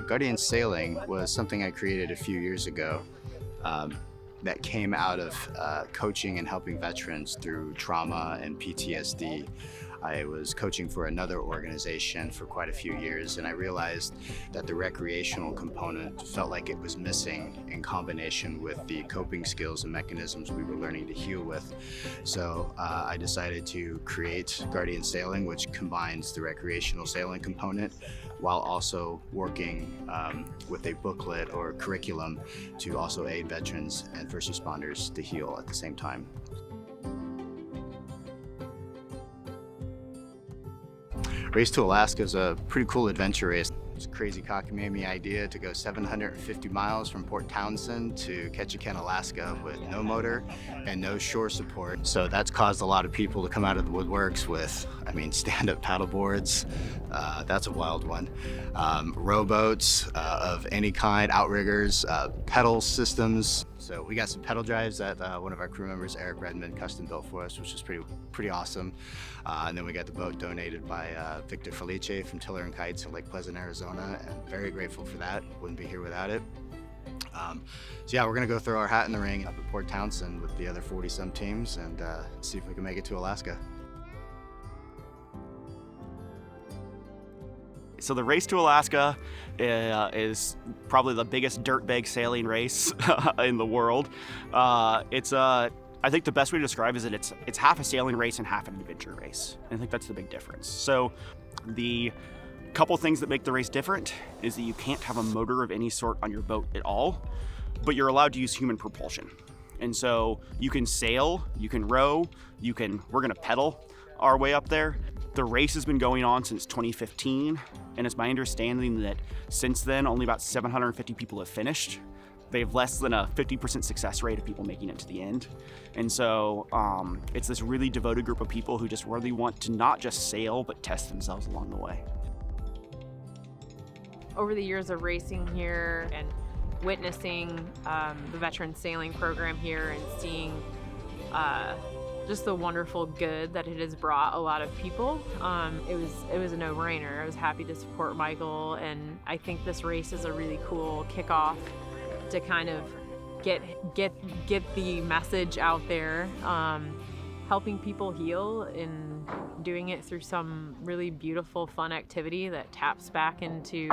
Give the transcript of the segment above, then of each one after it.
Guardian Sailing was something I created a few years ago that came out of coaching and helping veterans through trauma and PTSD. I was coaching for another organization for quite a few years, and I realized that the recreational component felt like it was missing in combination with the coping skills and mechanisms we were learning to heal with. So I decided to create Guardian Sailing, which combines the recreational sailing component while also working with a booklet or curriculum to also aid veterans and first responders to heal at the same time. Race to Alaska is a pretty cool adventure race. It's a crazy cockamamie idea to go 750 miles from Port Townsend to Ketchikan, Alaska with no motor and no shore support. So that's caused a lot of people to come out of the woodworks with, stand-up paddle boards. That's a wild one. Rowboats of any kind, outriggers, pedal systems. So we got some pedal drives that one of our crew members, Redmond, custom built for us, which is pretty awesome. And then we got the boat donated by Victor Felice from Tiller and Kites in Lake Pleasant, Arizona, and very grateful for that. Wouldn't be here without it. So yeah, we're gonna go throw our hat in the ring up at Port Townsend with the other 40-some teams and see if we can make it to Alaska. So the Race to Alaska is probably the biggest dirt bag sailing race in the world. I think the best way to describe it is that it's half a sailing race and half an adventure race. And I think that's the big difference. So the couple things that make the race different is that you can't have a motor of any sort on your boat at all, but you're allowed to use human propulsion. And so you can sail, you can row, we're gonna pedal our way up there. The race has been going on since 2015, and it's my understanding that since then, only about 750 people have finished. They have less than a 50% success rate of people making it to the end. And so it's this really devoted group of people who just really want to not just sail, but test themselves along the way. Over the years of racing here and witnessing the veteran sailing program here and seeing just the wonderful good that it has brought a lot of people, it was a no-brainer. I was happy to support Michael, and I think this race is a really cool kickoff to kind of get the message out there, helping people heal and doing it through some really beautiful, fun activity that taps back into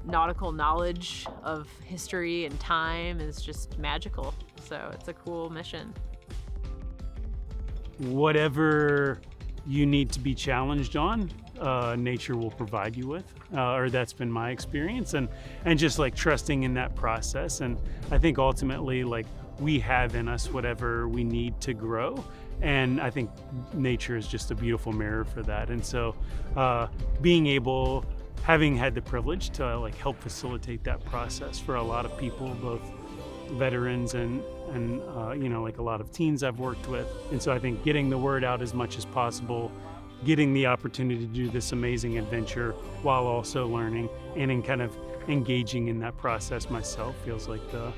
nautical knowledge of history and time is just magical. So it's a cool mission. Whatever you need to be challenged on, nature will provide you with, or that's been my experience, and just like trusting in that process. And I think ultimately, like, we have in us whatever we need to grow, and I think nature is just a beautiful mirror for that. And so having had the privilege to like help facilitate that process for a lot of people, both veterans and like a lot of teens I've worked with. And so I think getting the word out as much as possible, getting the opportunity to do this amazing adventure while also learning and in kind of engaging in that process myself feels like the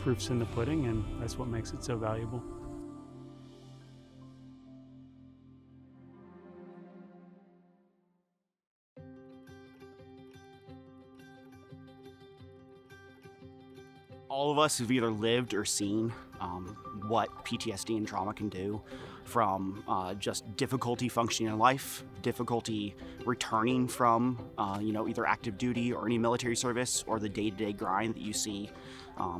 proof's in the pudding, and that's what makes it so valuable. All of us have either lived or seen what PTSD and trauma can do, from just difficulty functioning in life, difficulty returning from either active duty or any military service, or the day-to-day grind that you see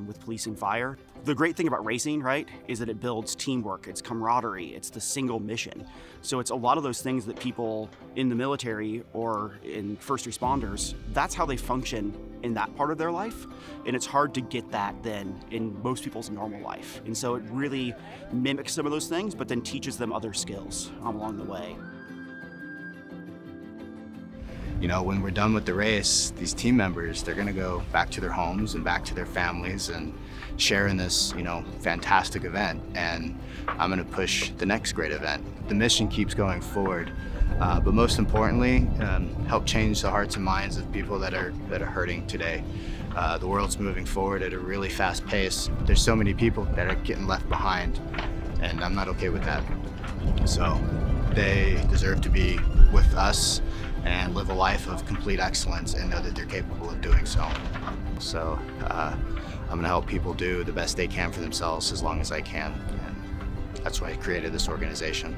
with police and fire. The great thing about racing, right, is that it builds teamwork, it's camaraderie, it's the single mission. So it's a lot of those things that people in the military or in first responders, that's how they function in that part of their life. And it's hard to get that then in most people's normal life. And so it really mimics some of those things, but then teaches them other skills along the way. When we're done with the race, these team members, they're gonna go back to their homes and back to their families and share in this, fantastic event. And I'm gonna push the next great event. The mission keeps going forward, but most importantly, help change the hearts and minds of people that are hurting today. The world's moving forward at a really fast pace. There's so many people that are getting left behind, and I'm not okay with that. So they deserve to be with us and live a life of complete excellence and know that they're capable of doing so. So I'm gonna help people do the best they can for themselves as long as I can. And that's why I created this organization.